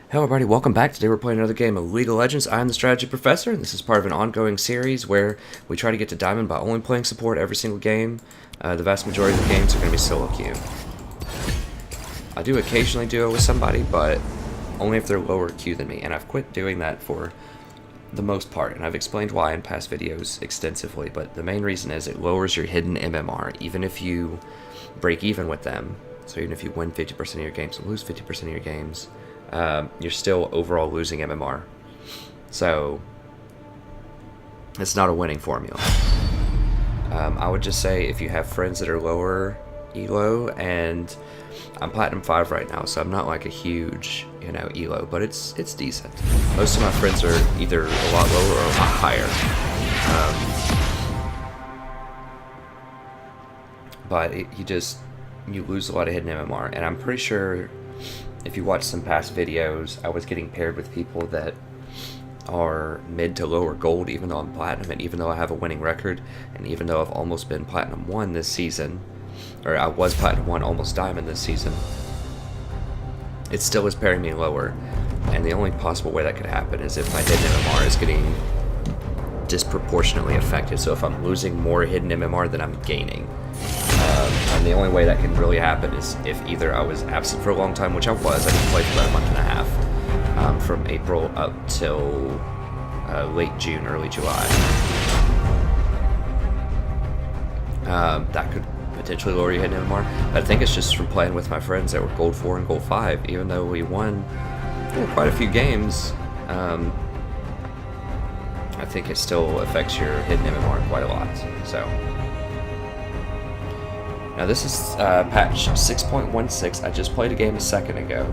Hello everybody, welcome back. Today we're playing another game of League of Legends. I'm the Strategy Professor, and this is part of an ongoing series where we try to get to Diamond by only playing support every single game. The vast majority of the games are going to be solo queue. I do occasionally duo with somebody, but only if they're lower queue than me, and I've quit doing that for the most part, and I've explained why in past videos extensively, but the main reason is it lowers your hidden MMR, even if you break even with them. So even if you win 50% of your games and lose 50% of your games, you're still overall losing MMR. So it's not a winning formula. I would just say if you have friends that are lower elo, and I'm Platinum 5 right now, so I'm not like a huge, elo, but it's decent. Most of my friends are either a lot lower or a lot higher. But you lose a lot of hidden MMR, and I'm pretty sure if you watch some past videos, I was getting paired with people that are mid to lower gold, even though I'm platinum, and even though I have a winning record, and even though I've almost been platinum 1 this season, or I was platinum 1, almost diamond this season, it still is pairing me lower, and the only possible way that could happen is if my hidden MMR is getting disproportionately affected. So if I'm losing more hidden MMR than I'm gaining. And the only way that can really happen is if either I was absent for a long time, which I was. I didn't play for about a month and a half, from April up till late June, early July. That could potentially lower your hidden MMR, but I think it's just from playing with my friends that were gold 4 and gold 5. Even though we won quite a few games, I think it still affects your hidden MMR quite a lot. So now this is patch 6.16. I just played a game a second ago,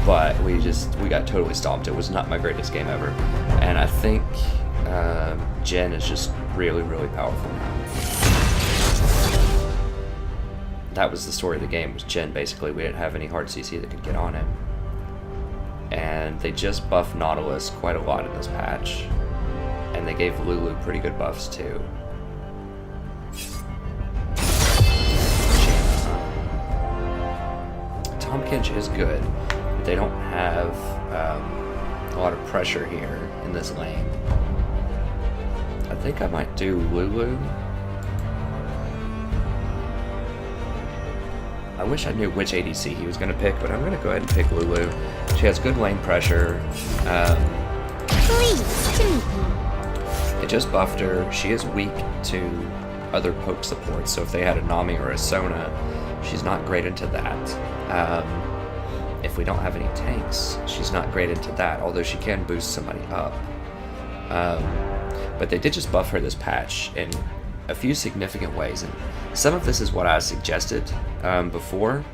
but we got totally stomped. It was not my greatest game ever, and I think Jen is just really, really powerful now. That was the story of the game, was Jen. Basically, we didn't have any hard CC that could get on him, and they just buffed Nautilus quite a lot in this patch, and they gave Lulu pretty good buffs too. Tom Kench is good, but they don't have a lot of pressure here in this lane. I think I might do Lulu. I wish I knew which ADC he was going to pick, but I'm going to go ahead and pick Lulu. She has good lane pressure. They just buffed her. She is weak to other poke supports, so if they had a Nami or a Sona, she's not great into that. If we don't have any tanks, she's not great into that, although she can boost somebody up. But they did just buff her this patch in a few significant ways, and some of this is what I suggested before.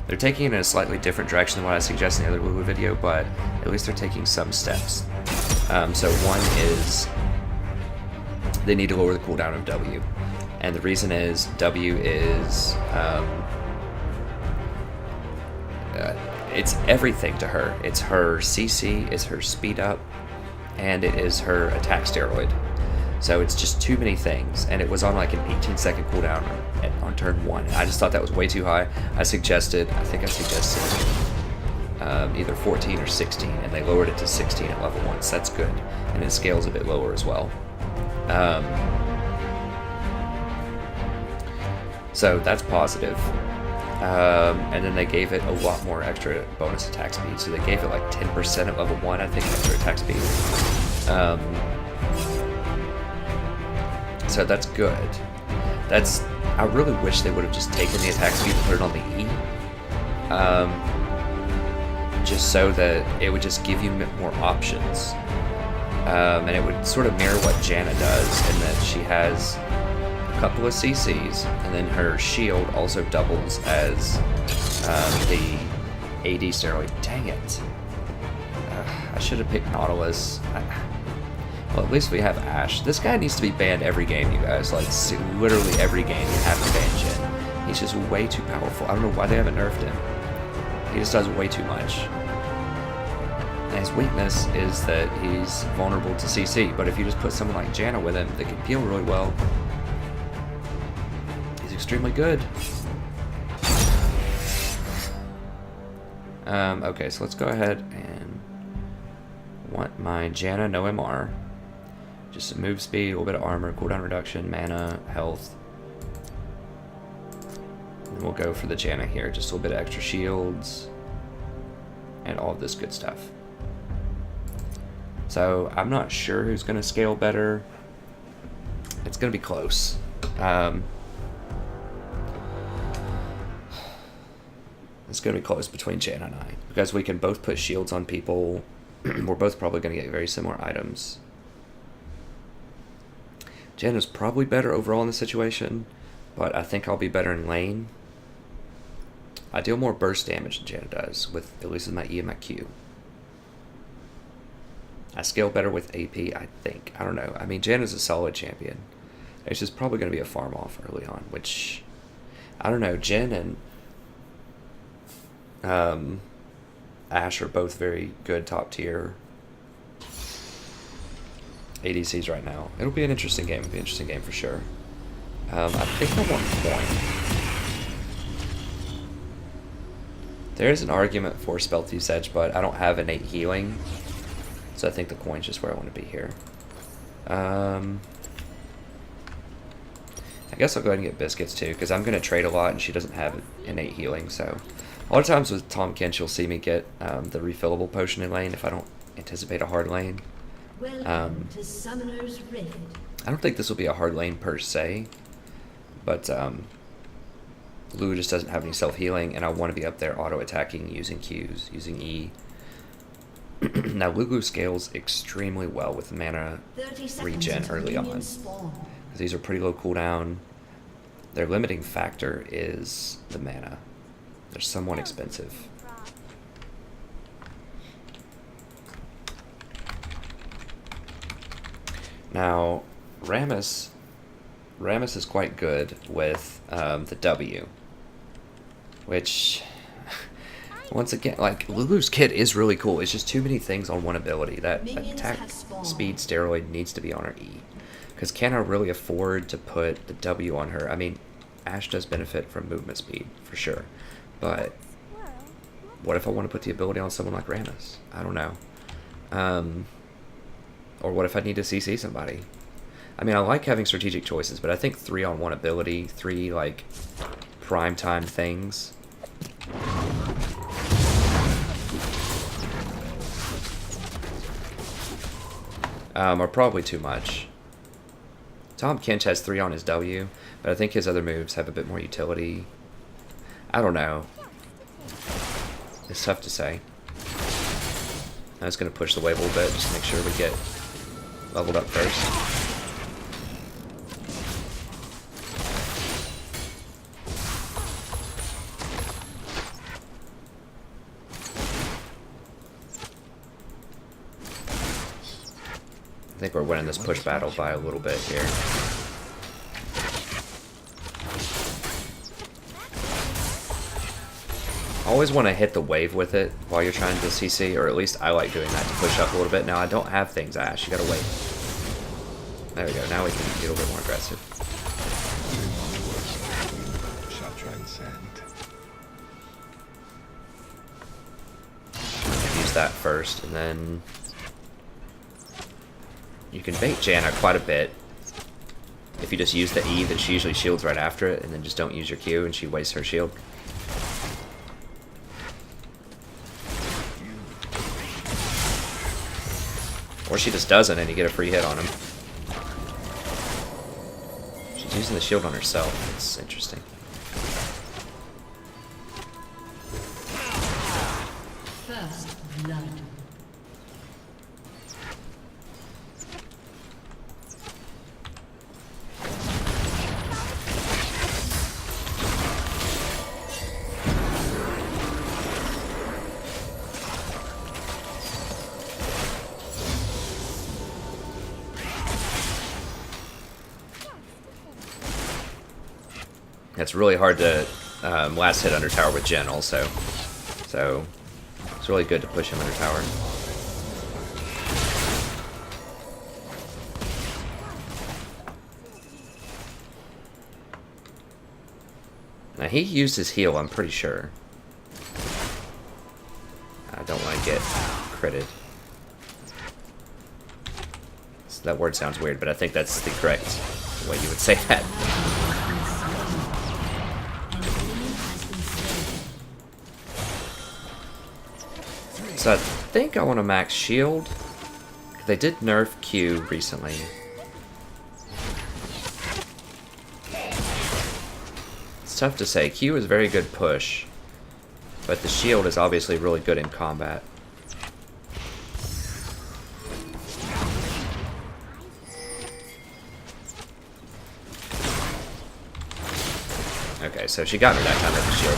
They're taking it in a slightly different direction than what I suggested in the other Lulu video, but at least they're taking some steps. So one is they need to lower the cooldown of W, and the reason is W is it's everything to her. It's her CC, it's her speed up, and it is her attack steroid. So it's just too many things, and it was on like an 18-second cooldown on turn 1. And I just thought that was way too high. I think I suggested either 14 or 16, and they lowered it to 16 at level 1, so that's good. And it scales a bit lower as well. So that's positive. And then they gave it a lot more extra bonus attack speed. So they gave it like 10% at level 1, I think, extra attack speed. So that's good. I really wish they would have just taken the attack speed and put it on the E. Just so that it would just give you more options. And it would sort of mirror what Janna does, in that she has a couple of CCs, and then her shield also doubles as the AD steroid. Dang it. I should have picked Nautilus. Well, at least we have Ashe. This guy needs to be banned every game, you guys. Like, literally every game you have to ban Jen. He's just way too powerful. I don't know why they haven't nerfed him. He just does way too much. And his weakness is that he's vulnerable to CC, but if you just put someone like Janna with him that can peel really well, he's extremely good. Okay, so let's go ahead and want my Janna, no MR. Just a move speed, a little bit of armor, cooldown reduction, mana, health. And we'll go for the Janna here, just a little bit of extra shields and all of this good stuff. So I'm not sure who's going to scale better. It's going to be close. It's going to be close between Janna and I, because we can both put shields on people. We're both probably going to get very similar items. Janna's probably better overall in the situation, but I think I'll be better in lane. I deal more burst damage than Janna does, with at least with my E and my Q. I scale better with AP, I think. I don't know. I mean, Janna's a solid champion. It's just probably going to be a farm off early on, which, I don't know. Jen and Ashe are both very good top tier ADCs right now. It'll be an interesting game. It'll be an interesting game for sure. I think I want coin. There is an argument for Spell Thief's Edge, but I don't have innate healing, so I think the coin's just where I want to be here. I guess I'll go ahead and get Biscuits too, because I'm going to trade a lot and she doesn't have innate healing, so a lot of times with Tahm Kench you'll see me get the refillable potion in lane if I don't anticipate a hard lane. I don't think this will be a hard lane per se, but Lulu just doesn't have any self-healing, and I want to be up there auto-attacking using Qs, using E. Now Lulu scales extremely well with mana regen early on, because these are pretty low cooldown. Their limiting factor is the mana. They're somewhat expensive. Now, Rammus is quite good with the W, which, once again, like, Lulu's kit is really cool. It's just too many things on one ability. That attack speed steroid needs to be on her E. Because can I really afford to put the W on her? I mean, Ashe does benefit from movement speed, for sure. But what if I want to put the ability on someone like Rammus? I don't know. Or what if I need to CC somebody? I mean, I like having strategic choices, but I think 3-on-1 ability, 3, like, prime-time things. Are probably too much. Tahm Kench has 3 on his W, but I think his other moves have a bit more utility. I don't know. It's tough to say. I'm just going to push the wave a little bit just to make sure we get leveled up first. I think we're winning this push battle by a little bit here. Always want to hit the wave with it while you're trying to CC, or at least I like doing that to push up a little bit. Now I don't have things, Ashe. You gotta wait. There we go. Now we can get a little bit more aggressive. Shall transcend. Use that first, and then you can bait Janna quite a bit if you just use the E that she usually shields right after it, and then just don't use your Q and she wastes her shield. Or she just doesn't and you get a free hit on him. She's using the shield on herself. It's interesting. First blood. It's really hard to last hit under tower with Jen also. So it's really good to push him under tower. Now he used his heal, I'm pretty sure. I don't want to get critted. So that word sounds weird, but I think that's the correct way you would say that. So I think I want to max shield. They did nerf Q recently. It's tough to say. Q is very good push, but the shield is obviously really good in combat. Okay, so she got me that time with the shield.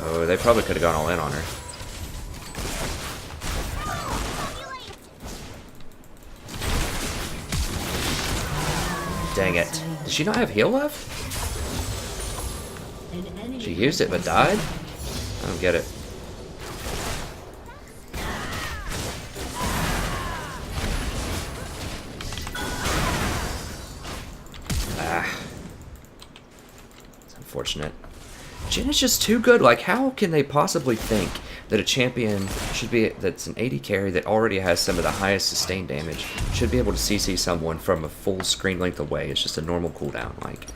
Oh, they probably could have gone all in on her. Dang it. Did she not have heal left? She used it but died? I don't get it. Ah. It's unfortunate. Jhin is just too good. Like, how can they possibly think that a champion should be, that's an AD carry that already has some of the highest sustained damage, should be able to CC someone from a full screen length away? It's just a normal cooldown. Like,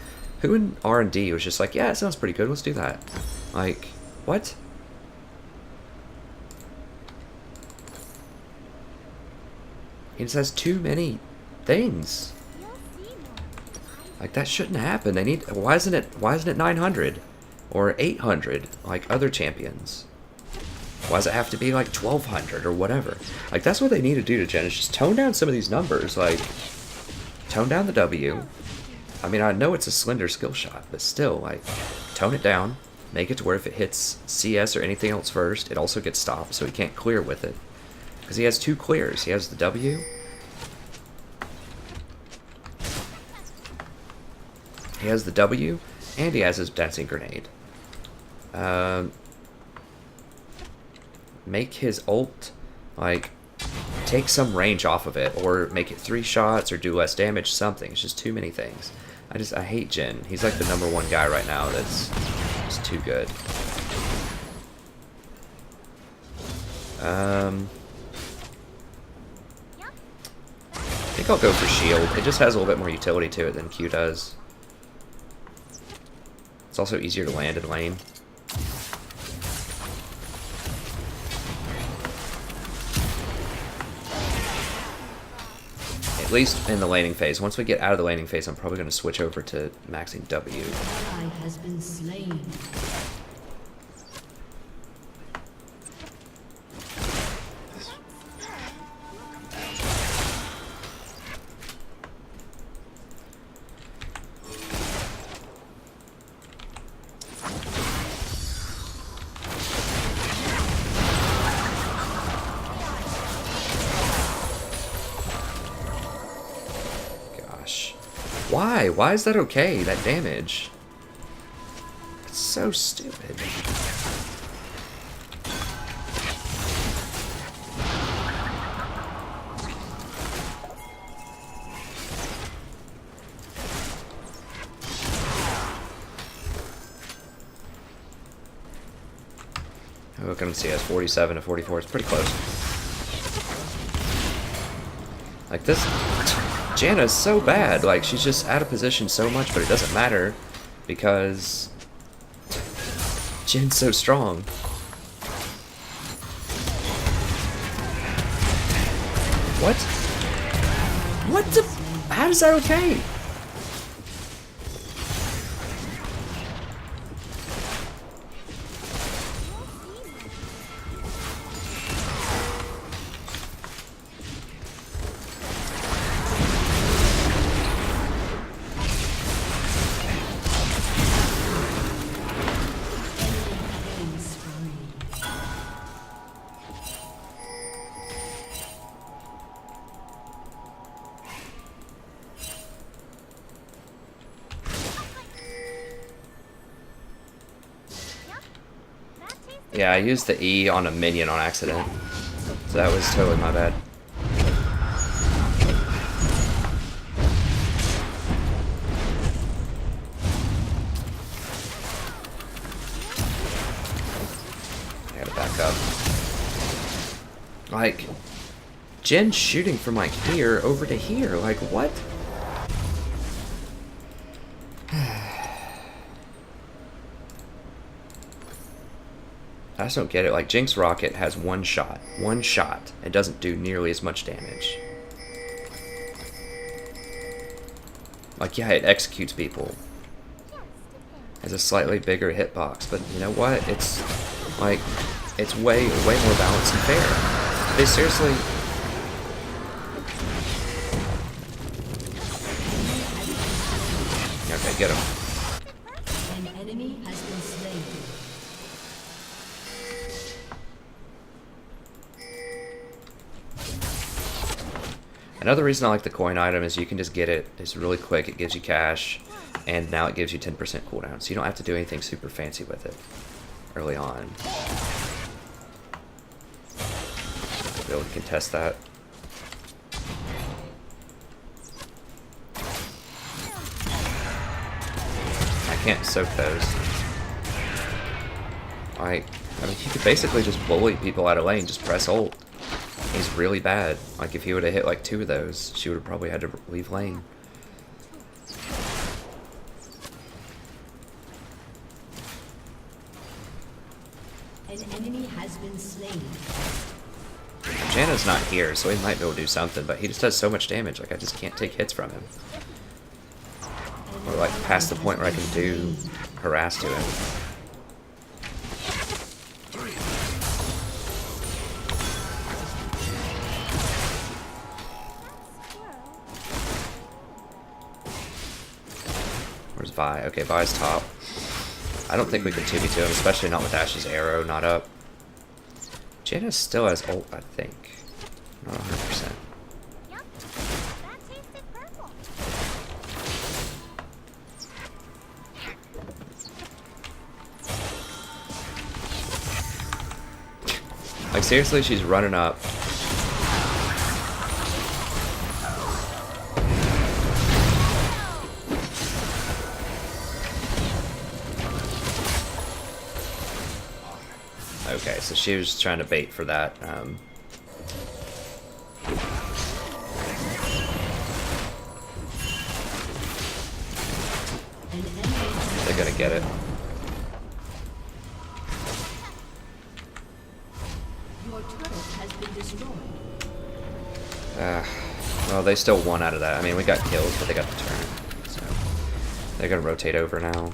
who in R&D was just like, yeah, it sounds pretty good, let's do that? Like, what? He just has too many things. Like, that shouldn't happen. They need, why isn't it 900 or 800 like other champions? Why does it have to be like 1200 or whatever? Like, that's what they need to do to Jhin, is just tone down some of these numbers. Like, tone down the W. I mean, I know it's a slender skill shot, but still, like, tone it down. Make it to where if it hits CS or anything else first, it also gets stopped, so he can't clear with it. Because he has two clears. He has the W. He has the W, and he has his dancing grenade. Make his ult, like, take some range off of it, or make it 3 shots, or do less damage, something. It's just too many things. I hate Jhin. He's like the #1 guy right now that's just too good. I think I'll go for shield. It just has a little bit more utility to it than Q does. It's also easier to land in lane. At least in the laning phase. Once we get out of the laning phase, I'm probably going to switch over to maxing W. Has been slain. Why? Why is that okay? That damage? It's so stupid. Oh, look at him see, has 47 to 44. It's pretty close. Like this, Janna's so bad. Like, she's just out of position so much, but it doesn't matter because Jin's so strong. What? What the? How is that okay? Yeah, I used the E on a minion on accident, so that was totally my bad. I gotta back up. Like, Jin's shooting from like here over to here. Like, what? I just don't get it. Like, Jinx rocket has one shot. One shot. It doesn't do nearly as much damage. Like, yeah, it executes people. Has a slightly bigger hitbox, but you know what? It's like, it's way more balanced and fair. They seriously. Okay, get him. An enemy has been slain. Another reason I like the coin item is you can just get it. It's really quick. It gives you cash, and now it gives you 10% cooldown, so you don't have to do anything super fancy with it early on. Bill can test that. I can't soak those. I mean, he could basically just bully people out of lane. Just press ult. He's really bad. Like, if he would have hit like 2 of those, she would have probably had to leave lane. An enemy has been slain. Janna's not here, so he might be able to do something, but he just does so much damage. Like, I just can't take hits from him. Or like past the point where I can do harass to him. Where's Vi? Okay, Vi's top. I don't think we can 2v2 him, especially not with Ashe's arrow not up. Janna still has ult, I think. Not 100%. Like, seriously, she's running up. Okay, so she was trying to bait for that. They're gonna get it. Your turret has been destroyed. Well, they still won out of that. I mean, we got kills, but they got the turn. So they're gonna rotate over now.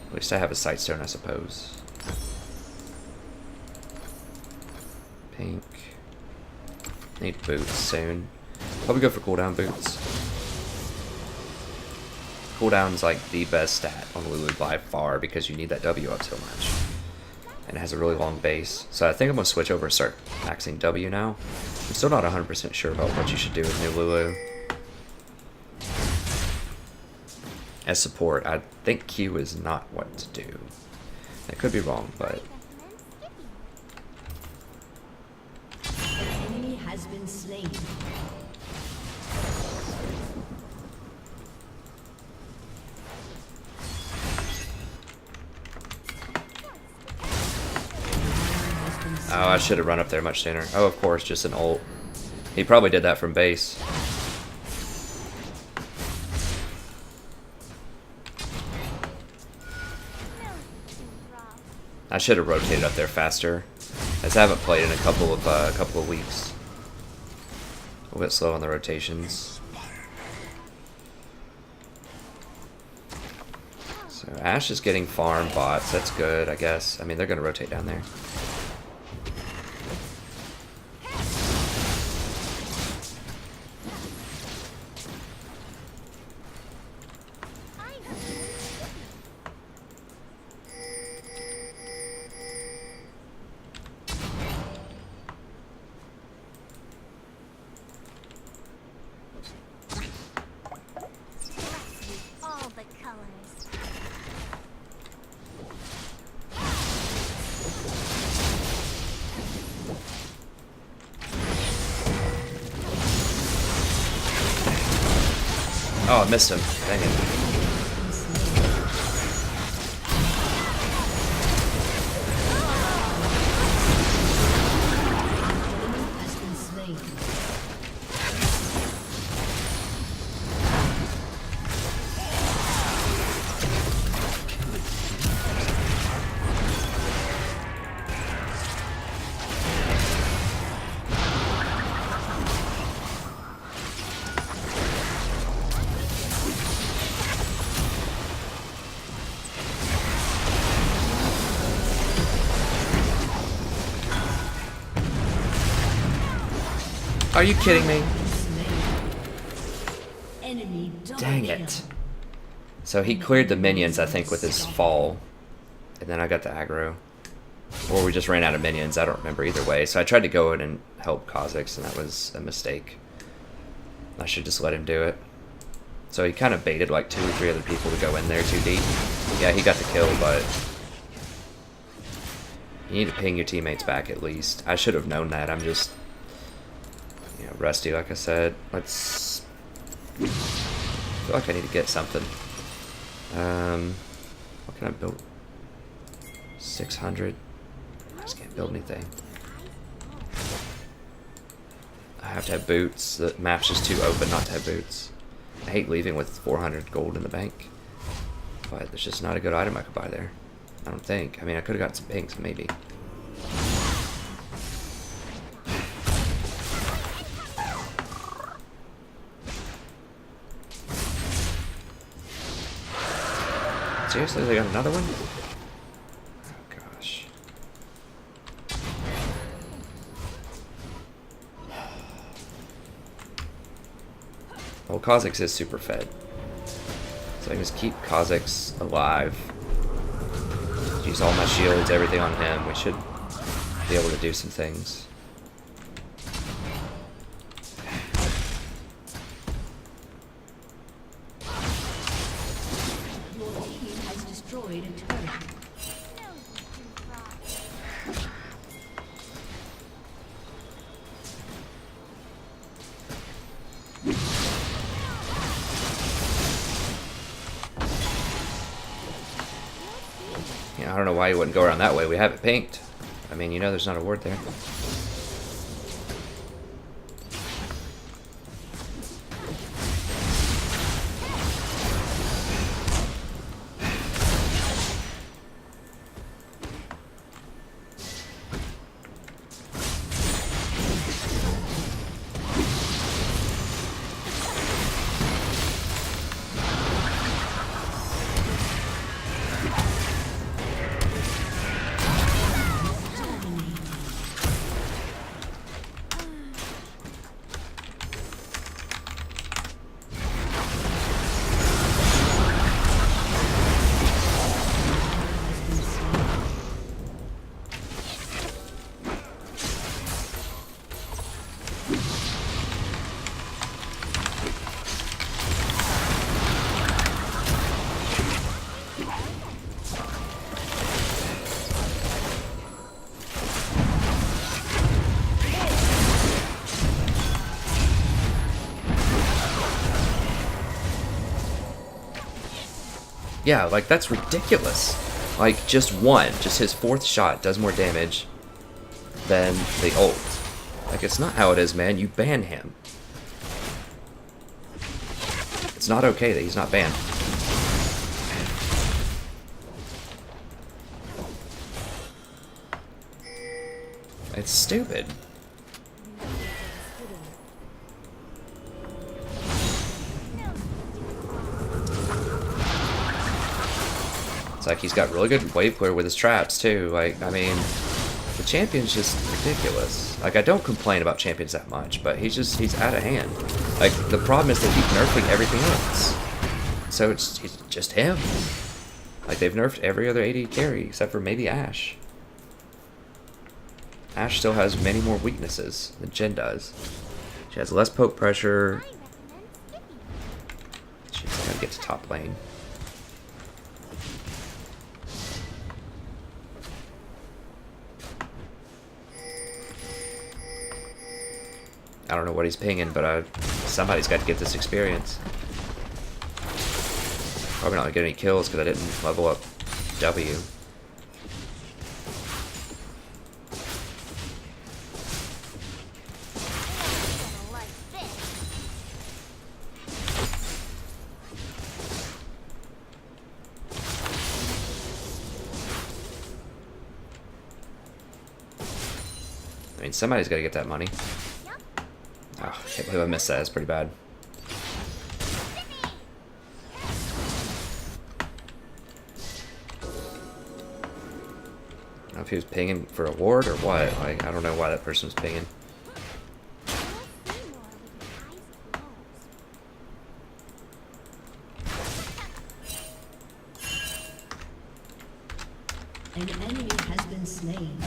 At least I have a sight stone, I suppose. Pink. Need boots soon. Probably go for cooldown boots. Cooldown's like the best stat on Lulu by far because you need that W up so much. And it has a really long base. So I think I'm going to switch over and start maxing W now. I'm still not 100% sure about what you should do with new Lulu. As support, I think Q is not what to do. I could be wrong, but... An enemy has been slain. Oh, I should have run up there much sooner. Oh, of course, just an ult. He probably did that from base. I should have rotated up there faster. I just haven't played in a couple of weeks. A little bit slow on the rotations. So Ashe is getting farm bots. That's good, I guess. I mean, they're gonna rotate down there. All the colors. Oh, I missed him. Dang it. Are you kidding me? Enemy double Dang kill. it. So he cleared the minions, I think, with his fall. And then I got the aggro. Or we just ran out of minions, I don't remember either way. So I tried to go in and help Kha'Zix, and that was a mistake. I should just let him do it. So he kind of baited like 2 or 3 other people to go in there too deep. Yeah, he got the kill, but you need to ping your teammates back at least. I should have known that. I'm just, you know, rusty, like I said. Let's. I feel like I need to get something. What can I build? 600. I just can't build anything. I have to have boots. The map's just too open not to have boots. I hate leaving with 400 gold in the bank, but there's just not a good item I could buy there. I don't think. I mean, I could have got some pinks, maybe. Seriously, they got another one? Oh, gosh. Well, Kha'Zix is super fed. So I can just keep Kha'Zix alive. Use all my shields, everything on him. We should be able to do some things. Your team has destroyed a turret. Yeah, I don't know why you wouldn't go around that way. We have it pinked. I mean, you know there's not a ward there. Yeah, like, that's ridiculous. Like, just his 4th shot does more damage than the ult. Like, it's not how it is, man. You ban him. It's not okay that he's not banned. It's stupid. It's like he's got really good wave clear with his traps too. Like, I mean, the champion's just ridiculous. Like, I don't complain about champions that much, but he's out of hand. Like, the problem is they keep nerfing everything else. So it's just him. Like, they've nerfed every other AD carry except for maybe Ashe. Ashe still has many more weaknesses than Jhin does. She has less poke pressure. She's gonna get to top lane. I don't know what he's pinging, but somebody's got to get this experience. Probably not gonna get any kills because I didn't level up W. I mean, somebody's got to get that money. Oh, I can't believe I missed that. That's pretty bad. I don't know if he was pinging for a ward or what. Like, I don't know why that person was pinging. slain.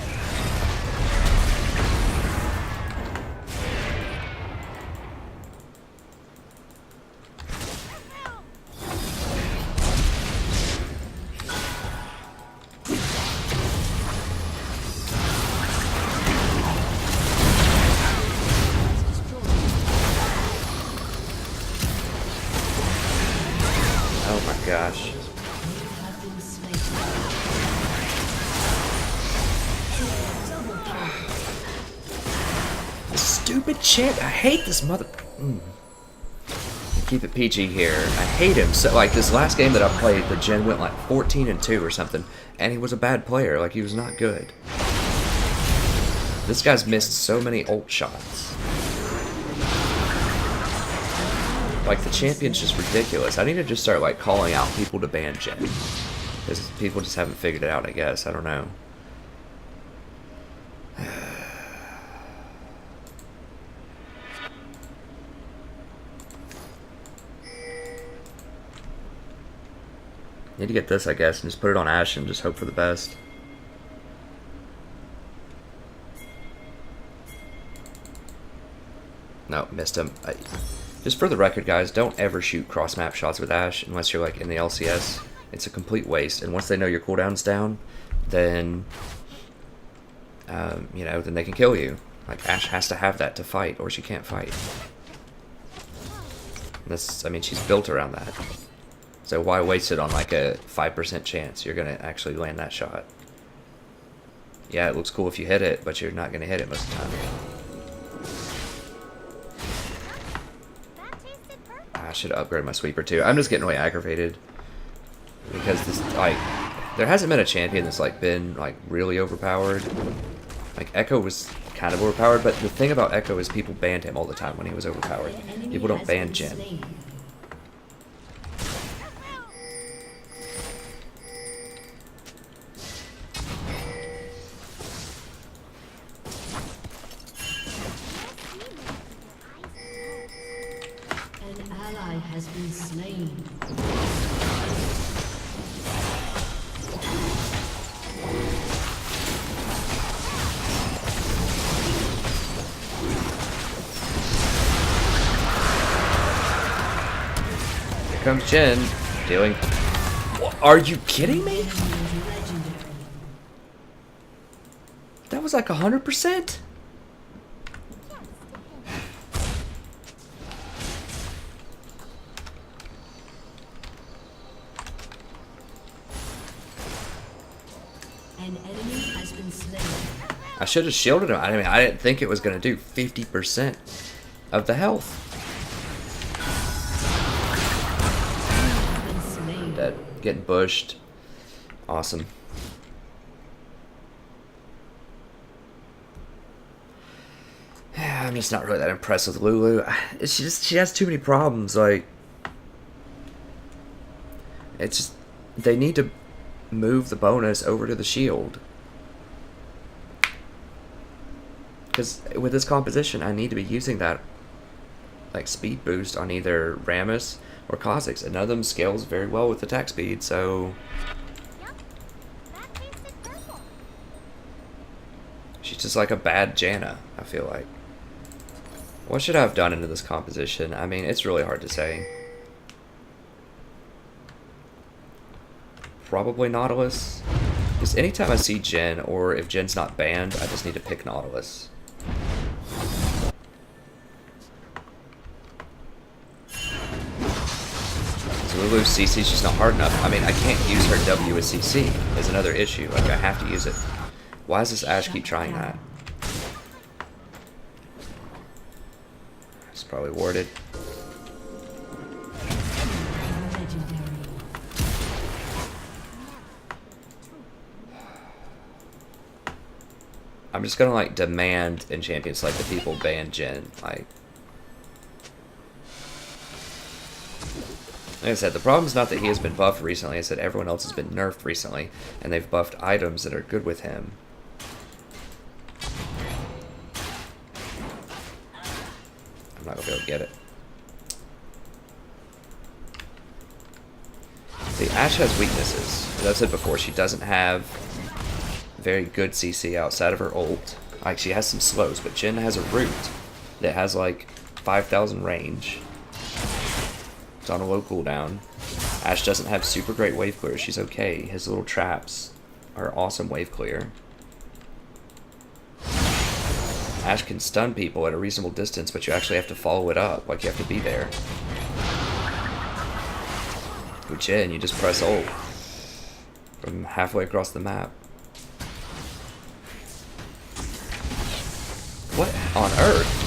Oh my gosh. Have been slain. Double kill. This stupid champ. I hate this mother. Keep it PG here. I hate him. So, like, this last game that I played, the Jhin went like 14-2 or something, and he was a bad player. Like, he was not good. This guy's missed so many ult shots. Like, the champion's just ridiculous. I need to just start, like, calling out people to ban Jhin. Because people just haven't figured it out, I guess. I don't know. Need to get this, I guess, and just put it on Ashe and just hope for the best. No, missed him. Just for the record, guys, don't ever shoot cross-map shots with Ashe unless you're like in the LCS. It's a complete waste. And once they know your cooldown's down, then, you know, then they can kill you. Like, Ashe has to have that to fight, or she can't fight. And this, I mean, she's built around that. So why waste it on like a 5% chance you're going to actually land that shot? Yeah, it looks cool if you hit it, but you're not going to hit it most of the time. I should upgrade my sweeper too. I'm just getting really aggravated. Because this, like, there hasn't been a champion that's like been like really overpowered. Like Echo was kind of overpowered, but the thing about Echo is people banned him all the time when he was overpowered. People don't ban Jhin. Has been slain. Here comes Jhin, dealing. Are you kidding me? That was like 100%. I should have shielded him. I mean, I didn't think it was going to do 50% of the health. Dead. Getting bushed. Awesome. I'm just not really that impressed with Lulu. She has too many problems. Like, it's just, they need to move the bonus over to the shield. Because with this composition, I need to be using that like speed boost on either Rammus or Kha'Zix, and none of them scales very well with attack speed, so she's just like a bad Janna, I feel like. What should I have done into this composition? I mean, it's really hard to say. Probably Nautilus. Just anytime I see Jhin, or if Jin's not banned, I just need to pick Nautilus. So Lulu's CC's just not hard enough. I mean, I can't use her W as CC is another issue. Like, I have to use it. Why does this Ashe keep trying that? It's probably warded. I'm just gonna like demand in Champions like the people ban Jhin. Like I said, the problem is not that he has been buffed recently, it's that everyone else has been nerfed recently, and they've buffed items that are good with him. I'm not gonna be able to get it. See, Ashe has weaknesses. As I've said before, she doesn't have very good CC outside of her ult. Like, she has some slows, but Jhin has a root that has like 5,000 range. It's on a low cooldown. Ashe doesn't have super great wave clear. She's okay. His little traps are awesome wave clear. Ashe can stun people at a reasonable distance, but you actually have to follow it up. Like, you have to be there. With Jhin, you just press ult from halfway across the map. What on earth?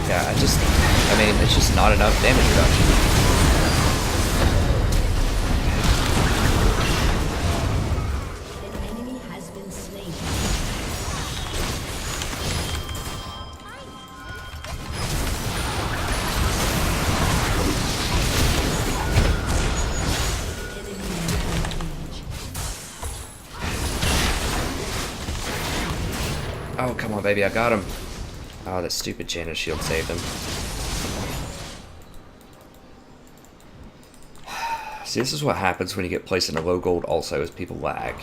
Yeah, I mean, it's just not enough damage reduction. Oh, come on, baby, I got him. Oh, that stupid Janus shield saved him. See, this is what happens when you get placed in a low gold also, is people lag.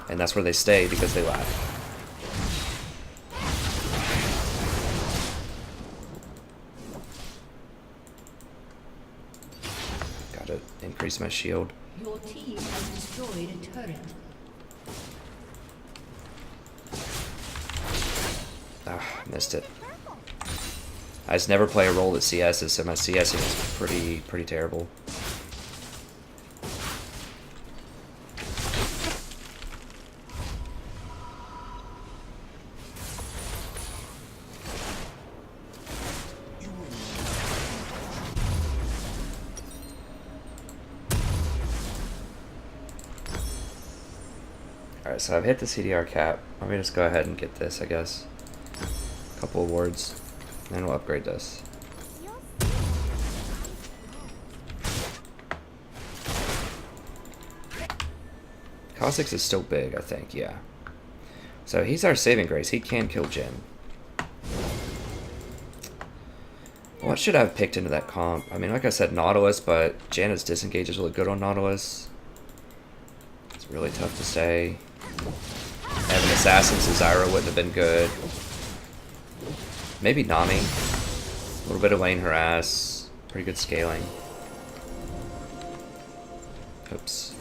And that's where they stay, because they lag. Gotta increase my shield. Your team has destroyed a turret. Ah, missed it. I just never play a role that CS's, so my CSing is pretty terrible. Alright, so I've hit the CDR cap. Let me just go ahead and get this, I guess. Couple awards, and then we'll upgrade this. Kha'Zix is still big, I think, yeah. So he's our saving grace. He can kill Jhin. What should I have picked into that comp? I mean, like I said, Nautilus, but Janet's disengage is really good on Nautilus. It's really tough to say. Having Assassin, so Zyra wouldn't have been good. Maybe Nami. A little bit of lane harass. Pretty good scaling. Oops.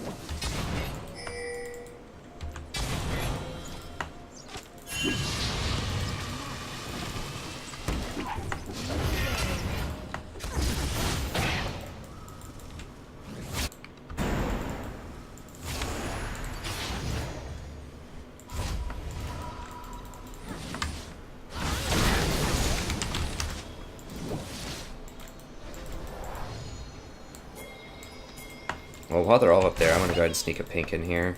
Well, while they're all up there, I'm gonna go ahead and sneak a pink in here.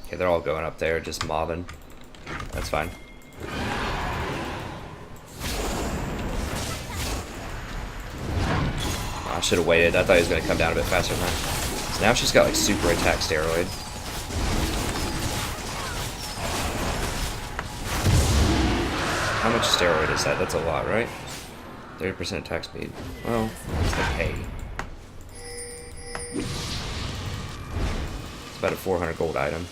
Okay, they're all going up there, just mobbing. That's fine. I should have waited. I thought he was gonna come down a bit faster than that. So now she's got like super attack steroid. How much steroid is that? That's a lot, right? 30% attack speed. Well, it's okay. It's about a 400 gold item.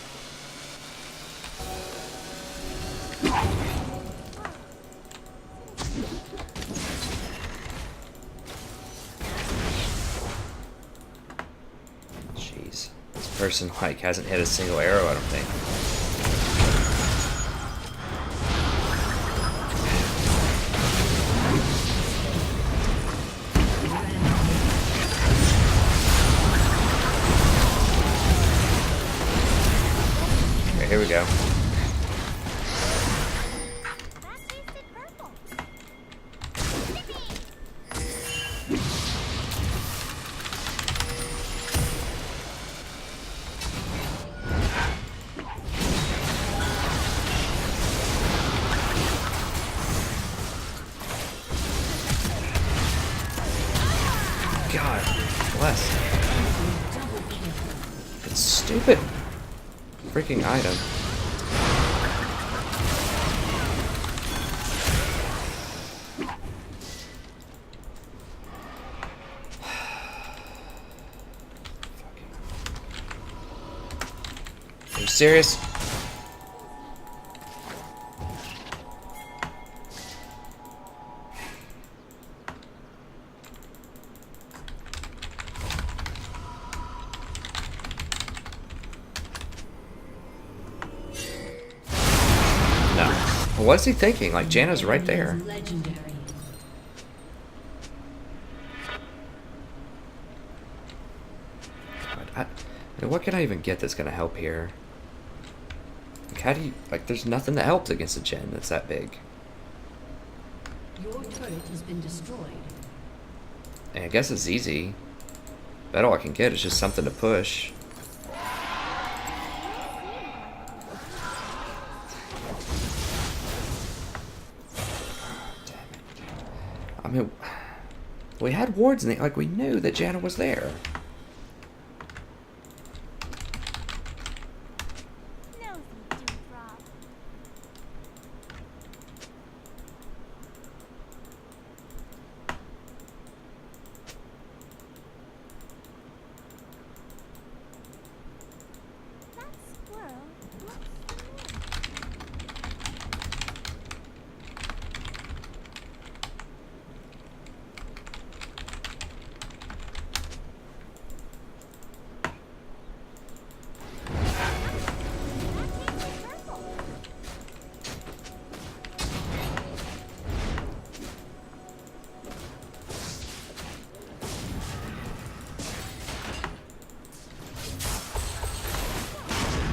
Jeez. This person, like, hasn't hit a single arrow, I don't think. Here we go. God bless. It's stupid freaking item. Serious? No. What is he thinking? Like, Janna's right there. Legendary. I mean, what can I even get that's gonna help here? Like, how do you... Like, there's nothing that helps against a Jhin that's that big. Your turret has been destroyed. And I guess it's easy. But all I can get is just something to push. Damn it. I mean, we had wards in the... Like, we knew that Janna was there. Nosy dewdrop. That squirrel looks familiar. That tastes purple.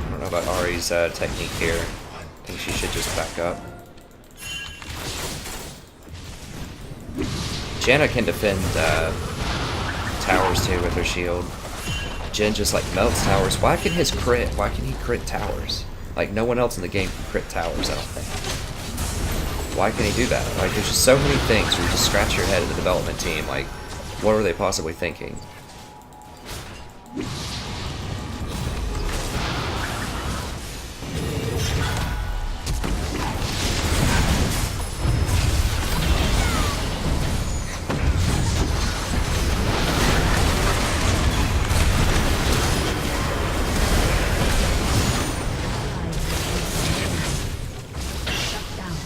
I don't know about Ari's technique here. I think she should just back up. Janna can defend towers too with her shield. Jhin just like melts towers. Why can his crit? Why can he crit towers? Like no one else in the game can crit towers, I don't think. Why can he do that? Like there's just so many things where you just scratch your head at the development team. Like, what were they possibly thinking? Shut down.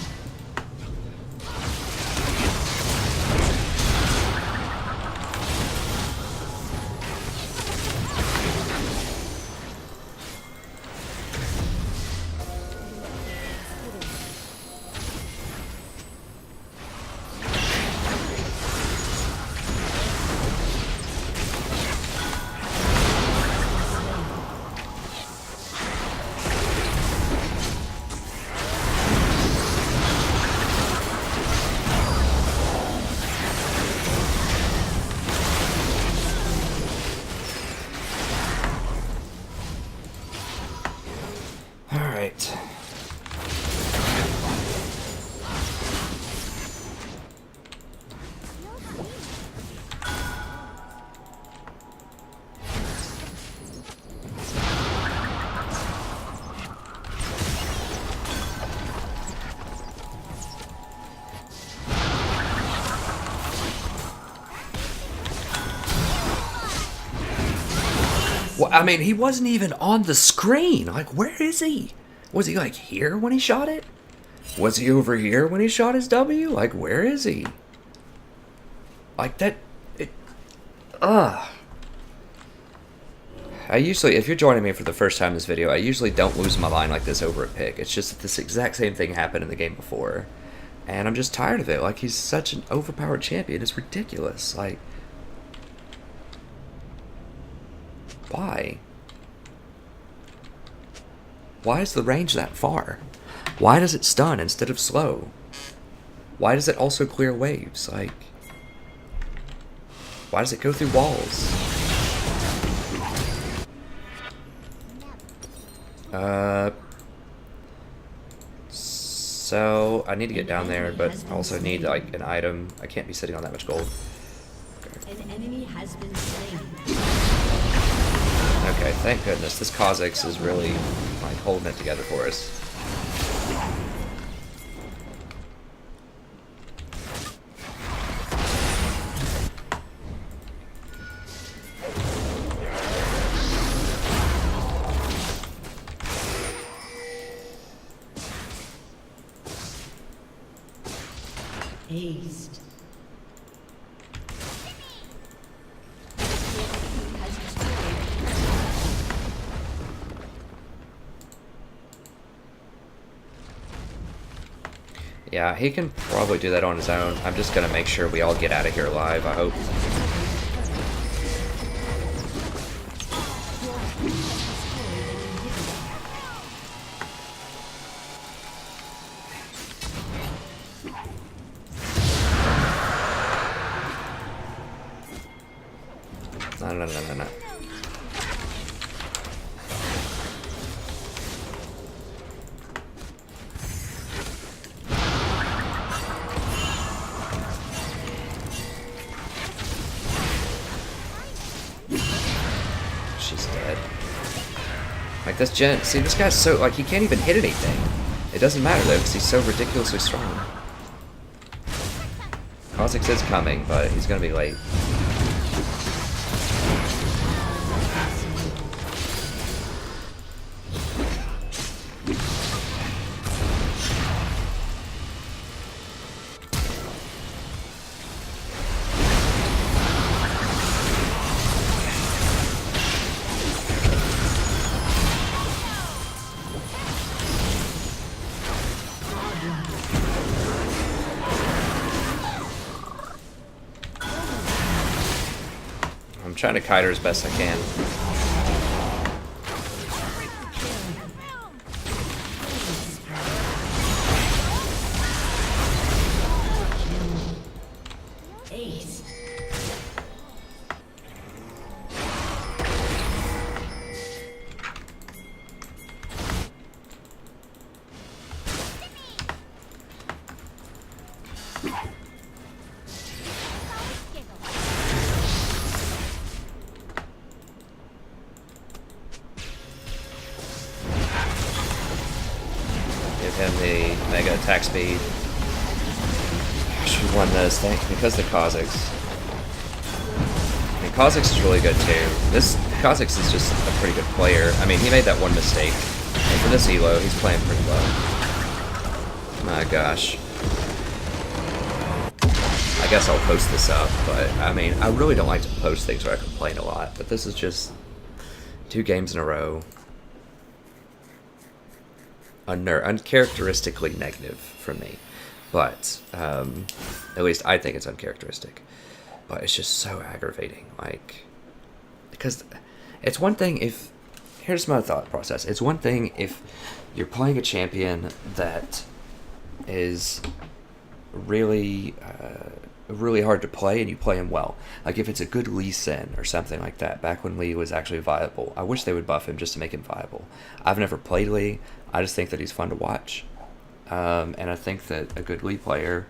All right. Well, I mean, he wasn't even on the screen. Like, where is he? Was he, like, here when he shot it? Was he over here when he shot his W? Like, where is he? Like, that... I usually, if you're joining me for the first time in this video, I usually don't lose my mind like this over a pick. It's just that this exact same thing happened in the game before. And I'm just tired of it. Like, he's such an overpowered champion. It's ridiculous. Like... Why? Why is the range that far? Why does it stun instead of slow? Why does it also clear waves? Like... Why does it go through walls? So, I need to get down there, but I also need, like, an item. I can't be sitting on that much gold. An enemy has been slain. Okay, thank goodness. This Kha'Zix is really, like, holding it together for us. Aced. Yeah, he can probably do that on his own. I'm just gonna make sure we all get out of here alive, I hope. No. She's dead. Like, this Jen, see, this guy's so, like, he can't even hit anything. It doesn't matter, though, because he's so ridiculously strong. Kha'Zix is coming, but he's gonna be late. I'm trying to kite her as best I can. Ace. Give him the mega attack speed. She won this thing because of the Kha'Zix. I mean, Kha'Zix is really good too. This Kha'Zix is just a pretty good player. I mean, he made that one mistake. And for this elo, he's playing pretty well. My gosh. I guess I'll post this up, but I mean, I really don't like to post things where I complain a lot, but this is just 2 games in a row. Uncharacteristically negative for me, but at least I think it's uncharacteristic. But it's just so aggravating, like, because it's one thing if, here's my thought process, it's one thing if you're playing a champion that is really really hard to play and you play him well, like if it's a good Lee Sin or something like that, back when Lee was actually viable. I wish they would buff him just to make him viable. I've never played Lee. I just think that he's fun to watch, and I think that a good Lee player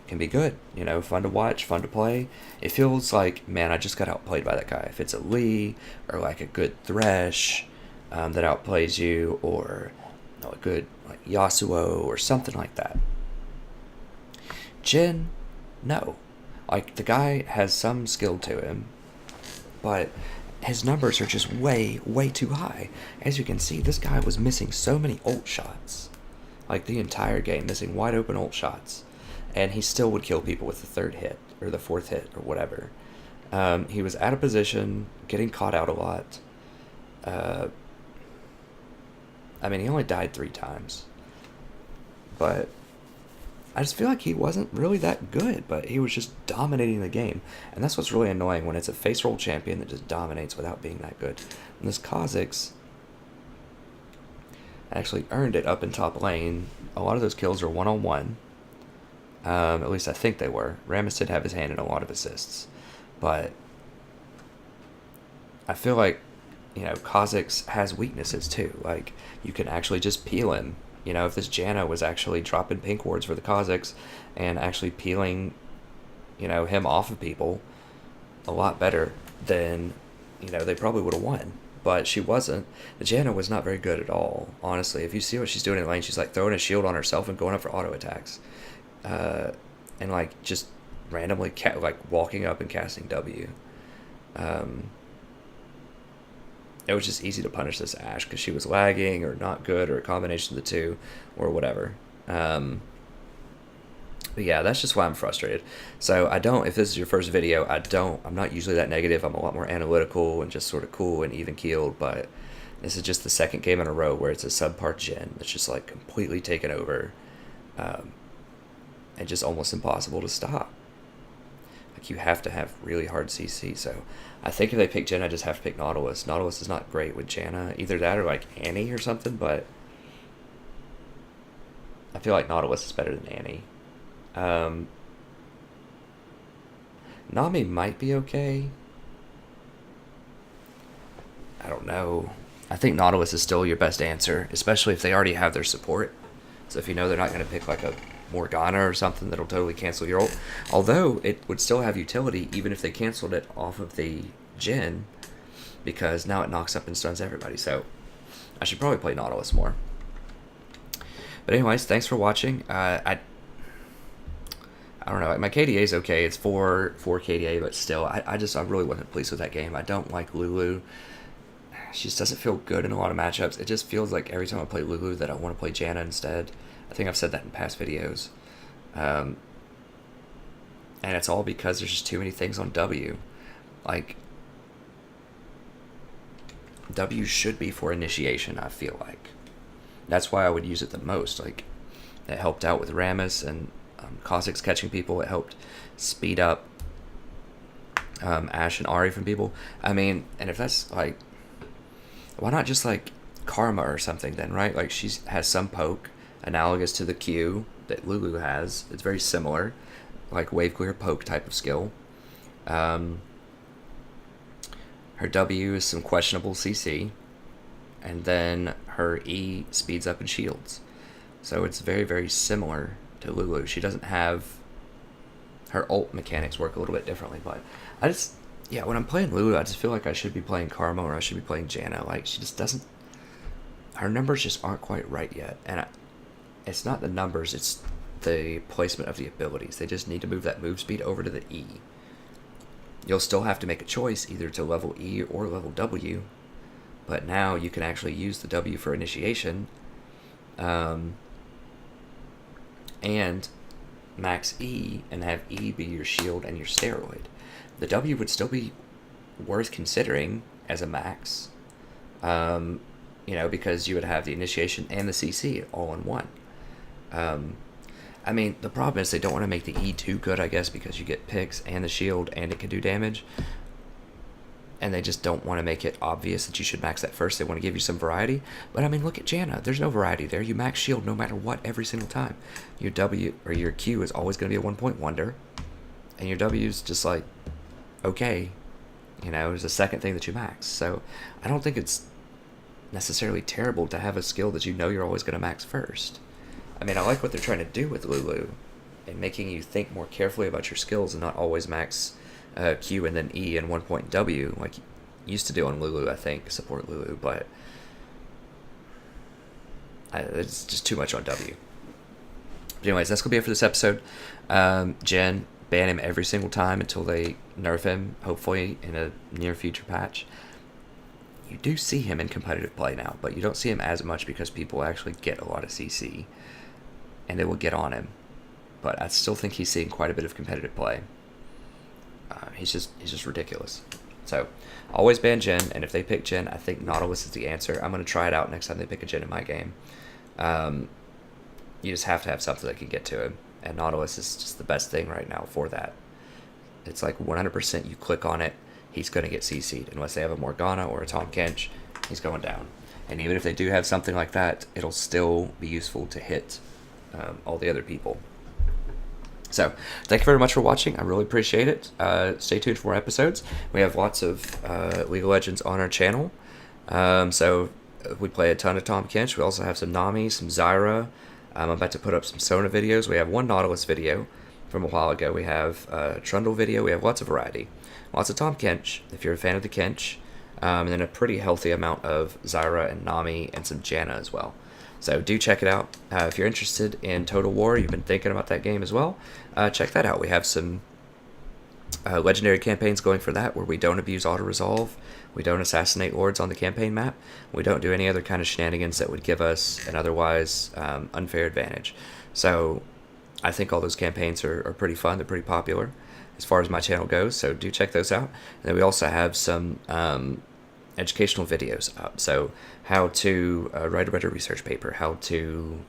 can be good, you know, fun to watch, fun to play. It feels like, man, I just got outplayed by that guy. If it's a Lee or like a good Thresh that outplays you, or you know, a good like Yasuo or something like that. Jhin, no. Like, the guy has some skill to him, but his numbers are just way, way too high. As you can see, this guy was missing so many ult shots. Like, the entire game, missing wide open ult shots. And he still would kill people with the 3rd hit, or the 4th hit, or whatever. He was out of position, getting caught out a lot. I mean, he only died 3 times. But I just feel like he wasn't really that good, but he was just dominating the game. And that's what's really annoying when it's a face roll champion that just dominates without being that good. And this Kha'Zix actually earned it up in top lane. A lot of those kills are one-on-one. At least I think they were. Rammus did have his hand in a lot of assists. But I feel like, you know, Kha'Zix has weaknesses too. Like, you can actually just peel him. You know, if this Janna was actually dropping pink wards for the Kha'Zix and actually peeling, you know, him off of people a lot better, then, you know, they probably would have won. But she wasn't. The Janna was not very good at all, honestly. If you see what she's doing in lane, she's like throwing a shield on herself and going up for auto attacks. And like just randomly like walking up and casting W. It was just easy to punish this Ashe because she was lagging or not good or a combination of the two or whatever. But yeah, that's just why I'm frustrated. So if this is your first video, I'm not usually that negative. I'm a lot more analytical and just sort of cool and even keeled, but this is just the second game in a row where it's a subpar Jhin that's just like completely taken over, and just almost impossible to stop. Like, you have to have really hard CC. So I think if they pick Jhin, I just have to pick Nautilus. Nautilus is not great with Janna. Either that or like Annie or something, but I feel like Nautilus is better than Annie. Nami might be okay. I don't know. I think Nautilus is still your best answer, especially if they already have their support. So if you know they're not going to pick like a Morgana or something that'll totally cancel your ult. Although it would still have utility even if they canceled it off of the Jhin, because now it knocks up and stuns everybody. So I should probably play Nautilus more. But anyways, thanks for watching. I don't know. My KDA is okay. It's 4 KDA, but still, I really wasn't pleased with that game. I don't like Lulu. She just doesn't feel good in a lot of matchups. It just feels like every time I play Lulu that I want to play Janna instead. I think I've said that in past videos. And it's all because there's just too many things on W. Like, W should be for initiation, I feel like. That's why I would use it the most. Like, it helped out with Rammus and Kha'Zix catching people. It helped speed up Ashe and Ahri from people. I mean, and if that's like, why not just like Karma or something then, right? Like, she has some poke analogous to the Q that Lulu has. It's very similar, like wave clear poke type of skill. Her W is some questionable CC, and then her E speeds up and shields. So it's very, very similar to Lulu. She doesn't have, her ult mechanics work a little bit differently, but when I'm playing Lulu, I just feel like I should be playing Karma or I should be playing Janna. Like, she just doesn't, her numbers just aren't quite right yet. And it's not the numbers, it's the placement of the abilities. They just need to move that move speed over to the E. You'll still have to make a choice either to level E or level W, but now you can actually use the W for initiation, and max E and have E be your shield and your steroid. The W would still be worth considering as a max, because you would have the initiation and the CC all in one. I mean, the problem is they don't want to make the E too good, I guess, because you get picks and the shield and it can do damage. And they just don't want to make it obvious that you should max that first. They want to give you some variety. But I mean, look at Janna. There's no variety there. You max shield no matter what every single time. Your W or your Q is always going to be a 1-point wonder. And your W is just like, okay. It's the second thing that you max. So I don't think it's necessarily terrible to have a skill that you know you're always going to max first. I mean, I like what they're trying to do with Lulu and making you think more carefully about your skills and not always max Q and then E and 1-point W like you used to do on Lulu, I think, support Lulu, but it's just too much on W. But anyways, that's going to be it for this episode. Jhin, ban him every single time until they nerf him, hopefully in a near future patch. You do see him in competitive play now, but you don't see him as much because people actually get a lot of CC. And they will get on him, but I still think he's seeing quite a bit of competitive play. He's just ridiculous. So always ban Jhin, and if they pick Jhin, I think Nautilus is the answer. I'm going to try it out next time they pick a Jhin in my game. You just have to have something that can get to him, and Nautilus is just the best thing right now for that. It's like 100% you click on it, he's going to get CC'd. Unless they have a Morgana or a Tahm Kench, he's going down. And even if they do have something like that, it'll still be useful to hit all the other people. So, thank you very much for watching. I really appreciate it. Stay tuned for more episodes. We have lots of League of Legends on our channel. So, we play a ton of Tahm Kench. We also have some Nami, some Zyra. I'm about to put up some Sona videos. We have one Nautilus video from a while ago. We have a Trundle video. We have lots of variety. Lots of Tahm Kench, if you're a fan of the Kench. And then a pretty healthy amount of Zyra and Nami and some Janna as well. So do check it out. If you're interested in Total War, you've been thinking about that game as well, check that out. We have some legendary campaigns going for that where we don't abuse auto-resolve, we don't assassinate lords on the campaign map, we don't do any other kind of shenanigans that would give us an otherwise unfair advantage. So I think all those campaigns are pretty fun. They're pretty popular as far as my channel goes, so do check those out. And then we also have some educational videos up. So how to write a better research paper, how to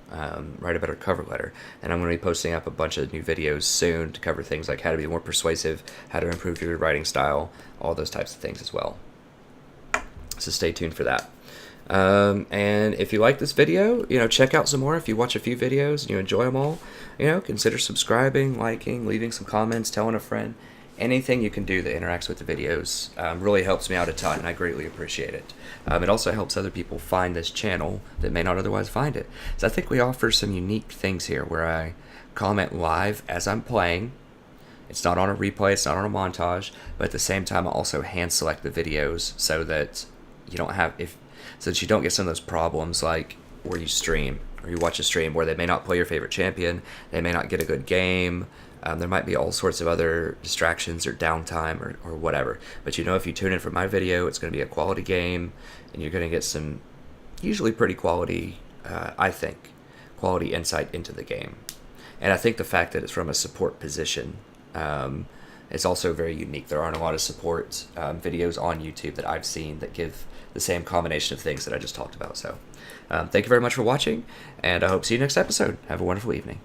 write a better cover letter. And I'm going to be posting up a bunch of new videos soon to cover things like how to be more persuasive, how to improve your writing style, all those types of things as well. So stay tuned for that. And if you like this video, check out some more. If you watch a few videos and you enjoy them all, consider subscribing, liking, leaving some comments, telling a friend. Anything you can do that interacts with the videos really helps me out a ton, and I greatly appreciate it. It also helps other people find this channel that may not otherwise find it. So I think we offer some unique things here where I comment live as I'm playing. It's not on a replay, it's not on a montage, but at the same time I also hand select the videos so that you don't have, so that you don't get some of those problems like where you stream or you watch a stream where they may not play your favorite champion, they may not get a good game. There might be all sorts of other distractions or downtime or whatever. But if you tune in for my video, it's going to be a quality game, and you're going to get some usually pretty quality, I think, quality insight into the game. And I think the fact that it's from a support position is also very unique. There aren't a lot of support videos on YouTube that I've seen that give the same combination of things that I just talked about. So thank you very much for watching, and I hope to see you next episode. Have a wonderful evening.